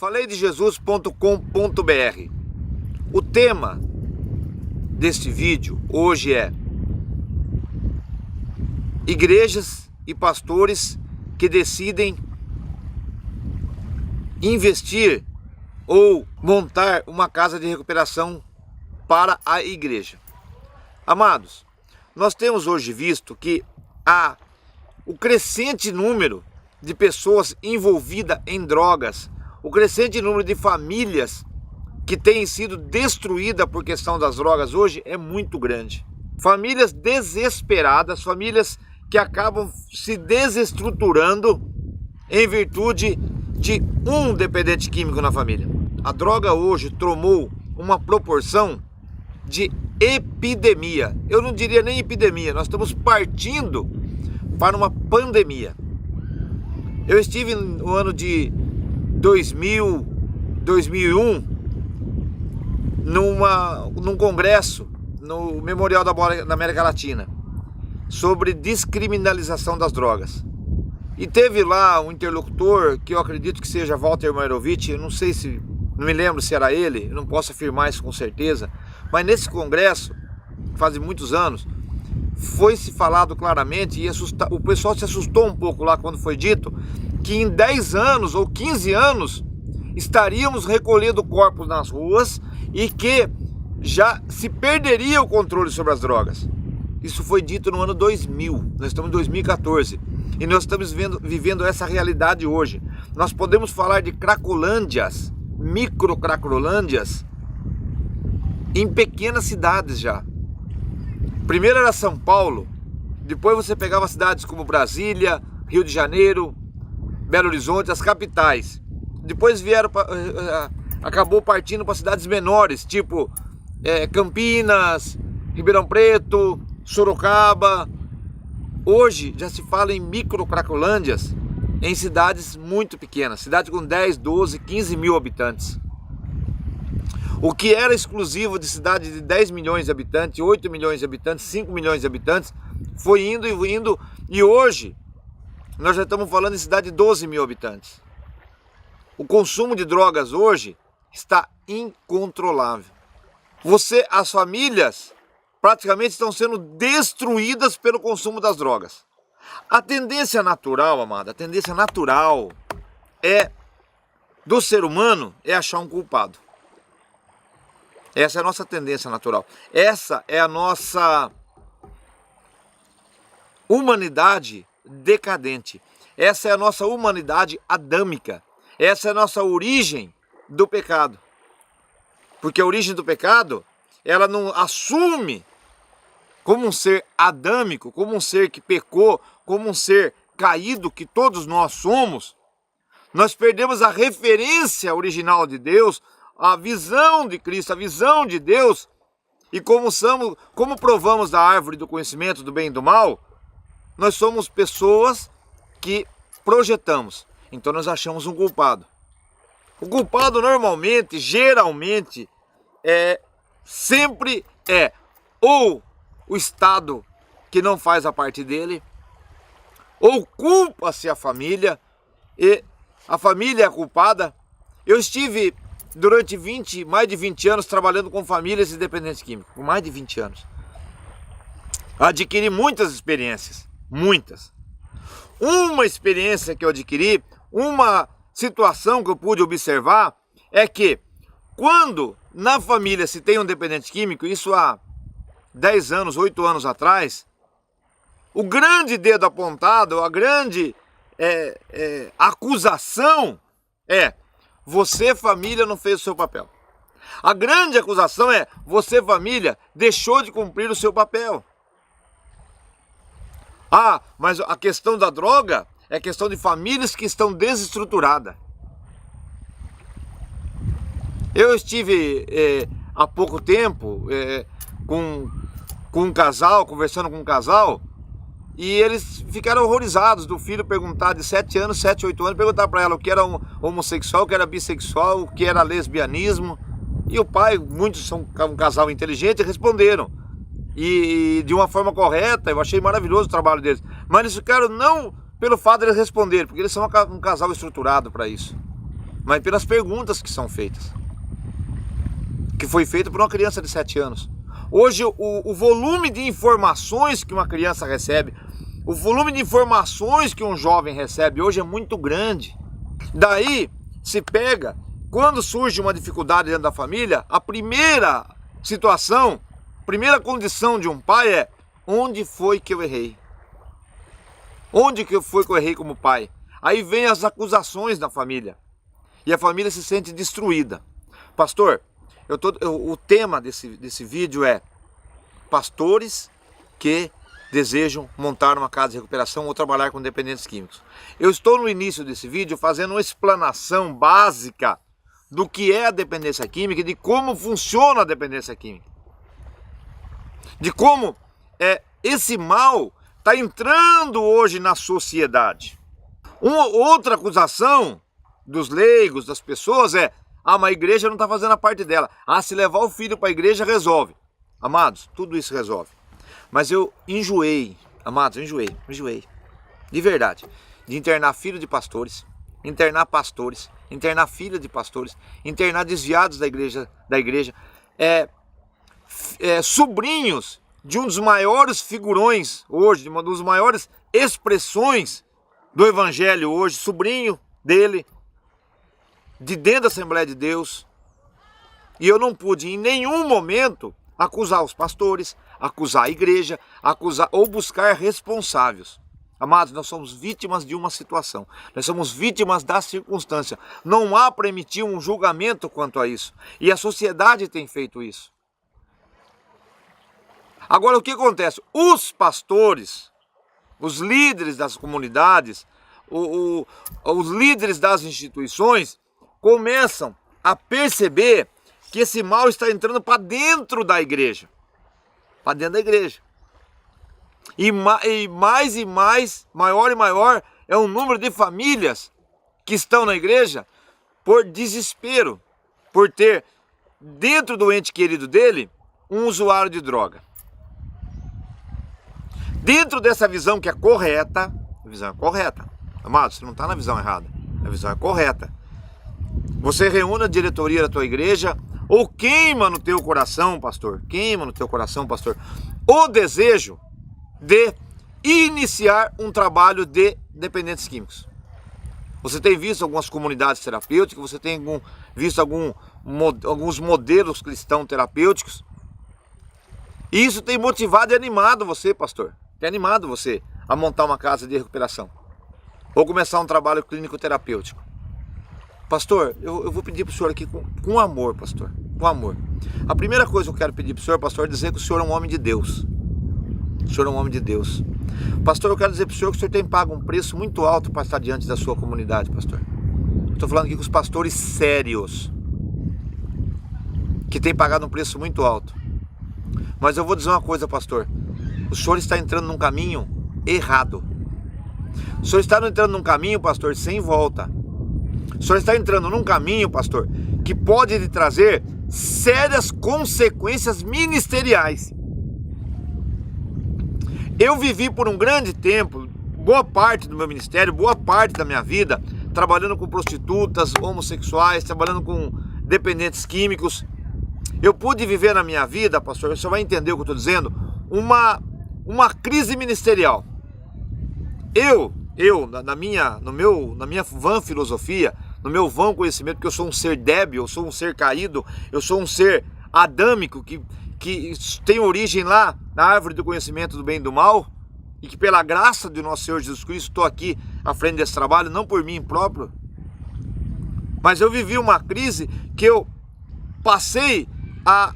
faleidejesus.com.br. O tema deste vídeo hoje é igrejas e pastores que decidem investir ou montar uma casa de recuperação para a igreja. Amados, nós temos hoje visto que há o crescente número de pessoas envolvidas em drogas, o crescente número de famílias que têm sido destruídas por questão das drogas hoje é muito grande. Famílias desesperadas, famílias que acabam se desestruturando em virtude de um dependente químico na família. A droga hoje tomou uma proporção de epidemia. Eu não diria nem epidemia, nós estamos partindo para uma pandemia. Eu estive no ano de 2001 num congresso no Memorial da América Latina sobre descriminalização das drogas. E teve lá um interlocutor que eu acredito que seja Walter Mairovich, eu não sei se, não me lembro se era ele, eu não posso afirmar isso com certeza, mas nesse congresso, faz muitos anos, foi se falado claramente e o pessoal se assustou um pouco lá quando foi dito que em 10 anos ou 15 anos estaríamos recolhendo corpos nas ruas e que já se perderia o controle sobre as drogas. Isso foi dito no ano 2000, nós estamos em 2014 e nós estamos vivendo essa realidade hoje. Nós podemos falar de cracolândias, micro cracolândias, em pequenas cidades já. Primeiro era São Paulo, depois você pegava cidades como Brasília, Rio de Janeiro, Belo Horizonte, as capitais. Depois acabou partindo para cidades menores, tipo Campinas, Ribeirão Preto, Sorocaba. Hoje já se fala em micro cracolândias em cidades muito pequenas, cidades com 10, 12, 15 mil habitantes. O que era exclusivo de cidade de 10 milhões de habitantes, 8 milhões de habitantes, 5 milhões de habitantes, foi indo e indo, e hoje nós já estamos falando em cidade de 12 mil habitantes. O consumo de drogas hoje está incontrolável. As famílias praticamente estão sendo destruídas pelo consumo das drogas. A tendência natural, amada, a tendência natural do ser humano é achar um culpado. Essa é a nossa tendência natural. Essa é a nossa humanidade decadente. Essa é a nossa humanidade adâmica. Essa é a nossa origem do pecado. Porque a origem do pecado, ela não assume como um ser adâmico, como um ser que pecou, como um ser caído que todos nós somos. Nós perdemos a referência original de Deus, a visão de Cristo, a visão de Deus, e como provamos da árvore do conhecimento do bem e do mal, nós somos pessoas que projetamos, então nós achamos um culpado. O culpado normalmente, geralmente, sempre é ou o Estado que não faz a parte dele, ou culpa-se a família, e a família é a culpada. Eu estive durante mais de 20 anos trabalhando com famílias de dependentes químicos, por mais de 20 anos. Adquiri muitas experiências, muitas. Uma experiência que eu adquiri, uma situação que eu pude observar, é que quando na família se tem um dependente químico, isso há 10 anos, 8 anos atrás, o grande dedo apontado, a grande acusação é: você, família, não fez o seu papel. A grande acusação é: você, família, deixou de cumprir o seu papel. Ah, mas a questão da droga é questão de famílias que estão desestruturadas. Eu estive há pouco tempo com um casal, conversando com um casal, e eles ficaram horrorizados do filho perguntar, de 7 anos, 7, 8 anos, perguntar para ela o que era homossexual, o que era bissexual, o que era lesbianismo. E o pai, muitos são um casal inteligente, responderam. E de uma forma correta, eu achei maravilhoso o trabalho deles. Mas eles ficaram não pelo fato de eles responderem, porque eles são um casal estruturado para isso. mas pelas perguntas que são feitas. Que foi feito por uma criança de 7 anos. Hoje o volume de informações que uma criança recebe, o volume de informações que um jovem recebe hoje é muito grande. Daí se pega, quando surge uma dificuldade dentro da família, a primeira situação, primeira condição de um pai é: onde foi que eu errei? Onde que foi que eu errei como pai? Aí vem as acusações da família. E a família se sente destruída. Pastor, o tema desse vídeo é pastores que desejam montar uma casa de recuperação ou trabalhar com dependentes químicos. Eu estou no início desse vídeo fazendo uma explanação básica do que é a dependência química e de como funciona a dependência química. De como esse mal está entrando hoje na sociedade. Outra acusação dos leigos, das pessoas é: mas a igreja não está fazendo a parte dela. Se levar o filho para a igreja resolve. Amados, tudo isso resolve. Mas eu enjoei, amados, enjoei. De verdade. De internar filho de pastores, internar pastores, internar filha de pastores, internar desviados da igreja, sobrinhos de um dos maiores figurões hoje, de uma das maiores expressões do evangelho hoje, sobrinho dele, de dentro da Assembleia de Deus. E eu não pude em nenhum momento acusar os pastores, acusar a igreja, acusar ou buscar responsáveis. Amados, nós somos vítimas de uma situação, nós somos vítimas da circunstância. Não há para emitir um julgamento quanto a isso. E a sociedade tem feito isso. Agora, o que acontece? Os pastores, os líderes das comunidades, os líderes das instituições começam a perceber que esse mal está entrando para dentro da igreja. Para dentro da igreja. E mais e mais, maior e maior é o número de famílias que estão na igreja por desespero, por ter dentro do ente querido dele um usuário de droga. Dentro dessa visão que é correta, a visão é correta. Amado, você não está na visão errada, a visão é correta. Você reúne a diretoria da tua igreja ou queima no teu coração, pastor, o desejo de iniciar um trabalho de dependentes químicos. Você tem visto algumas comunidades terapêuticas, você tem visto alguns modelos cristãos terapêuticos. E isso tem motivado e animado você, pastor. Tem animado você a montar uma casa de recuperação. Ou começar um trabalho clínico terapêutico. Pastor, eu vou pedir para o senhor aqui com amor, pastor. Com amor. A primeira coisa que eu quero pedir para o senhor, pastor, é dizer que o senhor é um homem de Deus. O senhor é um homem de Deus. Pastor, eu quero dizer para o senhor que o senhor tem pago um preço muito alto para estar diante da sua comunidade, pastor. Estou falando aqui com os pastores sérios, que têm pagado um preço muito alto. Mas eu vou dizer uma coisa, pastor. O senhor está entrando num caminho errado. O senhor está entrando num caminho, pastor, sem volta. O senhor está entrando num caminho, pastor, que pode lhe trazer sérias consequências ministeriais. Eu vivi por um grande tempo, boa parte do meu ministério, boa parte da minha vida, trabalhando com prostitutas, homossexuais, trabalhando com dependentes químicos. Eu pude viver na minha vida, pastor, você vai entender o que eu estou dizendo, uma crise ministerial. Na minha vã filosofia, no meu vão conhecimento, que eu sou um ser débil, eu sou um ser caído, eu sou um ser adâmico, que tem origem lá na árvore do conhecimento do bem e do mal, e que pela graça de nosso Senhor Jesus Cristo estou aqui à frente desse trabalho, não por mim próprio, mas eu vivi uma crise que eu passei a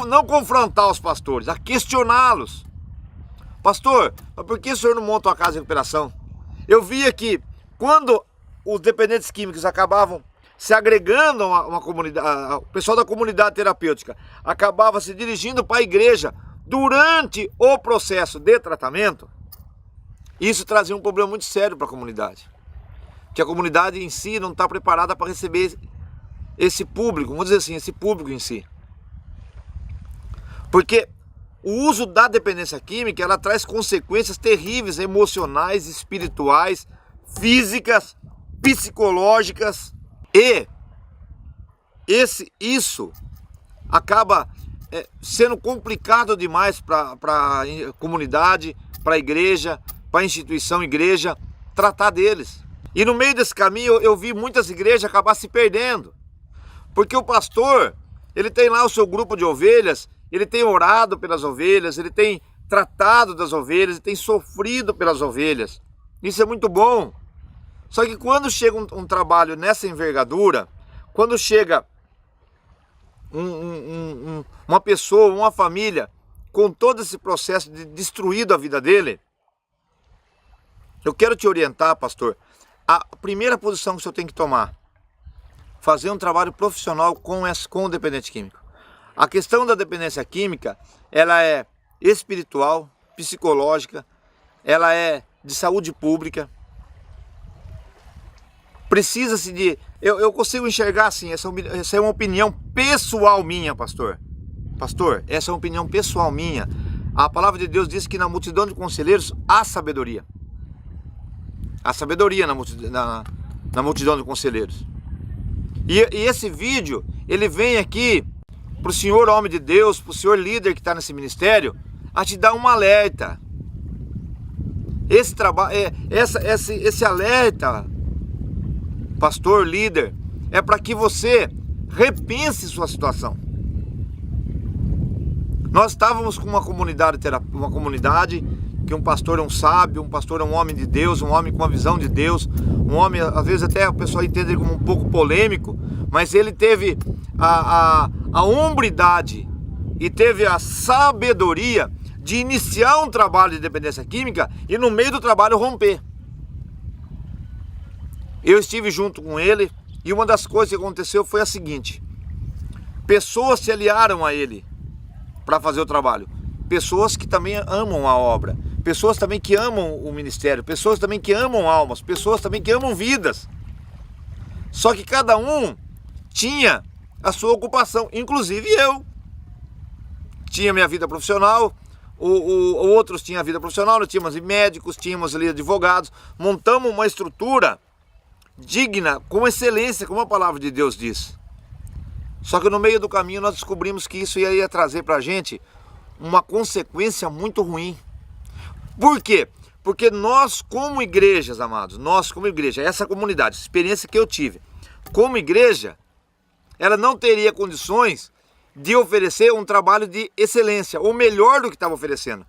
não confrontar os pastores, a questioná-los. Pastor, mas por que o senhor não monta uma casa de recuperação? Eu via que quando os dependentes químicos acabavam se agregando a uma comunidade, o pessoal da comunidade terapêutica acabava se dirigindo para a igreja durante o processo de tratamento, isso trazia um problema muito sério para a comunidade. Que a comunidade em si não está preparada para receber esse público, vamos dizer assim, esse público em si. Porque o uso da dependência química, ela traz consequências terríveis, emocionais, espirituais, físicas, psicológicas. E isso acaba sendo complicado demais para a comunidade, para a igreja, para a instituição igreja, tratar deles. E no meio desse caminho eu vi muitas igrejas acabar se perdendo. Porque o pastor, ele tem lá o seu grupo de ovelhas, ele tem orado pelas ovelhas, ele tem tratado das ovelhas, ele tem sofrido pelas ovelhas. Isso é muito bom. Só que quando chega um trabalho nessa envergadura, quando chega uma pessoa, uma família, com todo esse processo de destruído a vida dele, eu quero te orientar, pastor, a primeira posição que o senhor tem que tomar, fazer um trabalho profissional com o dependente químico. A questão da dependência química, ela é espiritual, psicológica, ela é de saúde pública. Precisa-se de... Eu consigo enxergar assim, essa é uma opinião pessoal minha, pastor. Pastor, essa é uma opinião pessoal minha. A palavra de Deus diz que na multidão de conselheiros há sabedoria. Há sabedoria na multidão de conselheiros. E esse vídeo, ele vem aqui para o senhor homem de Deus, para o senhor líder que está nesse ministério, a te dar um alerta. Esse trabalho, esse alerta, pastor, líder, é para que você repense sua situação. Nós estávamos com uma comunidade que um pastor é um sábio, um pastor é um homem de Deus, um homem com uma visão de Deus, um homem, às vezes até a pessoa entende ele como um pouco polêmico, mas ele teve a hombridade e teve a sabedoria de iniciar um trabalho de dependência química e no meio do trabalho romper. Eu estive junto com ele e uma das coisas que aconteceu foi a seguinte: pessoas se aliaram a ele para fazer o trabalho, pessoas que também amam a obra, pessoas também que amam o ministério, pessoas também que amam almas, pessoas também que amam vidas. Só que cada um tinha a sua ocupação, inclusive eu. Tinha minha vida profissional, outros tinham a vida profissional, nós tínhamos médicos, tínhamos ali advogados, montamos uma estrutura digna, com excelência, como a palavra de Deus diz. Só que no meio do caminho nós descobrimos que isso ia trazer para a gente uma consequência muito ruim. Por quê? Porque nós como igrejas, amados, nós como igreja, essa comunidade, essa experiência que eu tive, como igreja, ela não teria condições de oferecer um trabalho de excelência, ou melhor do que estava oferecendo.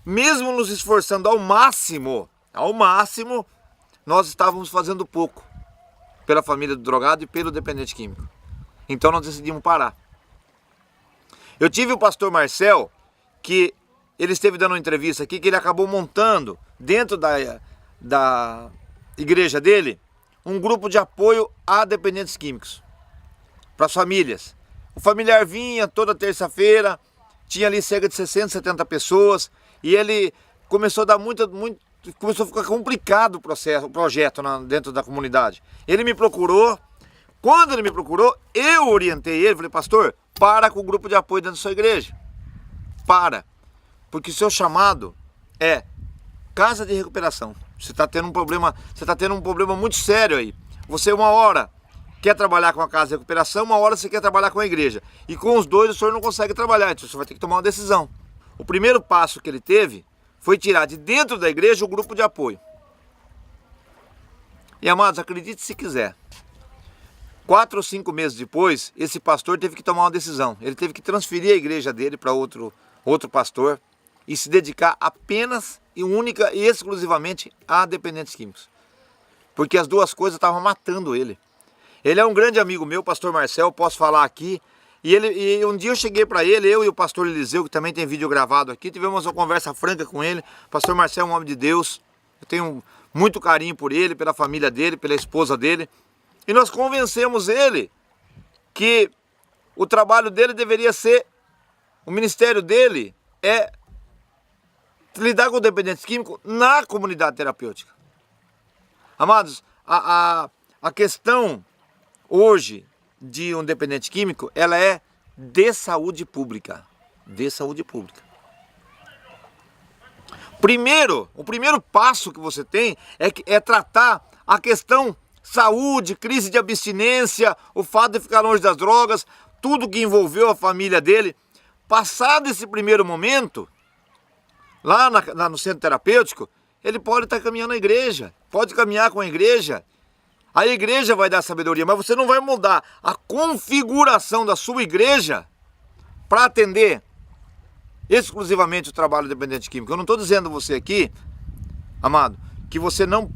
Mesmo nos esforçando ao máximo, nós estávamos fazendo pouco pela família do drogado e pelo dependente químico. Então nós decidimos parar. Eu tive o pastor Marcel, que ele esteve dando uma entrevista aqui, que ele acabou montando dentro da igreja dele um grupo de apoio a dependentes químicos, para as famílias. O familiar vinha toda terça-feira, tinha ali cerca de 60, 70 pessoas, e ele começou a dar começou a ficar complicado o projeto dentro da comunidade. Ele me procurou. Quando ele me procurou, eu orientei ele, falei: pastor, para com o grupo de apoio dentro da sua igreja. Para. Porque o seu chamado é casa de recuperação. Você está tendo um problema muito sério aí. Você uma hora quer trabalhar com a casa de recuperação, uma hora você quer trabalhar com a igreja. E com os dois o senhor não consegue trabalhar, então você vai ter que tomar uma decisão. O primeiro passo que ele teve foi tirar de dentro da igreja o grupo de apoio. E amados, acredite se quiser, 4 ou 5 meses depois, esse pastor teve que tomar uma decisão. Ele teve que transferir a igreja dele para outro pastor e se dedicar apenas e única e exclusivamente a dependentes químicos. Porque as duas coisas estavam matando ele. Ele é um grande amigo meu, pastor Marcel, posso falar aqui. E um dia eu cheguei para ele, eu e o pastor Eliseu, que também tem vídeo gravado aqui, tivemos uma conversa franca com ele. O pastor Marcel é um homem de Deus. Eu tenho muito carinho por ele, pela família dele, pela esposa dele. E nós convencemos ele que o trabalho dele deveria ser, o ministério dele é lidar com o dependente químico na comunidade terapêutica. Amados, a questão hoje de um dependente químico, ela é de saúde pública. De saúde pública. O primeiro passo que você tem é tratar a questão saúde, crise de abstinência, o fato de ficar longe das drogas, tudo que envolveu a família dele. Passado esse primeiro momento, lá no centro terapêutico, ele pode estar caminhando na igreja, pode caminhar com a igreja vai dar sabedoria, mas você não vai mudar a configuração da sua igreja para atender exclusivamente o trabalho dependente químico. Eu não estou dizendo a você aqui, amado, que você não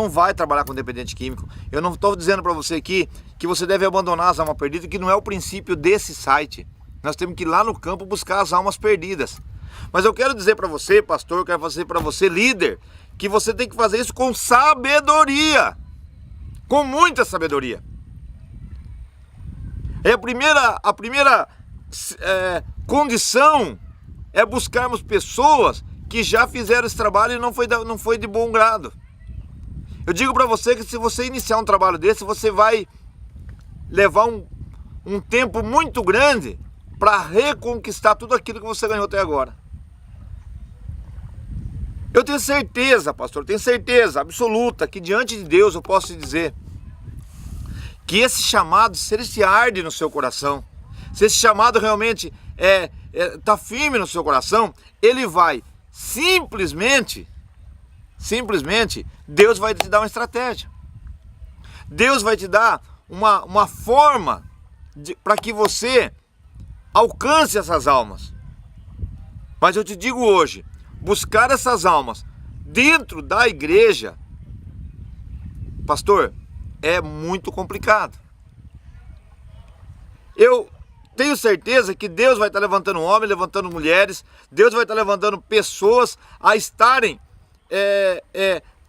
vai trabalhar com dependente químico. Eu não estou dizendo para você aqui que você deve abandonar as almas perdidas, que não é o princípio desse site. Nós temos que ir lá no campo buscar as almas perdidas. Mas eu quero dizer para você, pastor, eu quero dizer para você, líder, que você tem que fazer isso com sabedoria. Com muita sabedoria. A primeira condição é buscarmos pessoas que já fizeram esse trabalho e não foi de bom grado. Eu digo para você que se você iniciar um trabalho desse, você vai levar um tempo muito grande para reconquistar tudo aquilo que você ganhou até agora. Eu tenho certeza, pastor, tenho certeza absoluta que diante de Deus eu posso te dizer que esse chamado, se ele se arde no seu coração, se esse chamado realmente está firme no seu coração, ele vai simplesmente, Deus vai te dar uma estratégia. Deus vai te dar uma forma para que você alcance essas almas. Mas eu te digo hoje, buscar essas almas dentro da igreja, pastor, é muito complicado. Eu tenho certeza que Deus vai estar levantando homens, levantando mulheres, Deus vai estar levantando pessoas a estarem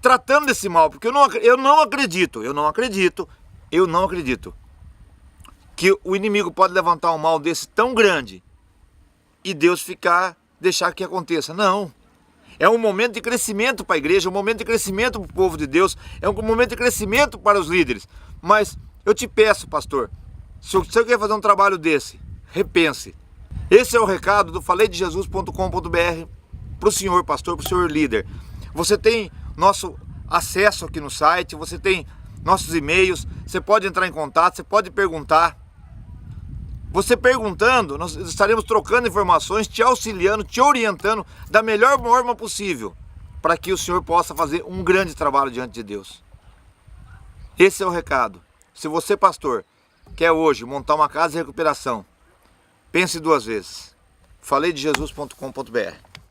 tratando desse mal, porque eu não acredito que o inimigo pode levantar um mal desse tão grande e Deus deixar que aconteça. Não. É um momento de crescimento para a igreja, um momento de crescimento para o povo de Deus, é um momento de crescimento para os líderes. Mas eu te peço, pastor, se você quer fazer um trabalho desse, repense. Esse é o recado do faleidejesus.com.br para o senhor pastor, para o senhor líder. Você tem nosso acesso aqui no site, você tem nossos e-mails, você pode entrar em contato, você pode perguntar. Você perguntando, nós estaremos trocando informações, te auxiliando, te orientando da melhor forma possível, para que o senhor possa fazer um grande trabalho diante de Deus. Esse é o recado. Se você, pastor, quer hoje montar uma casa de recuperação, pense duas vezes. faleidejesus.com.br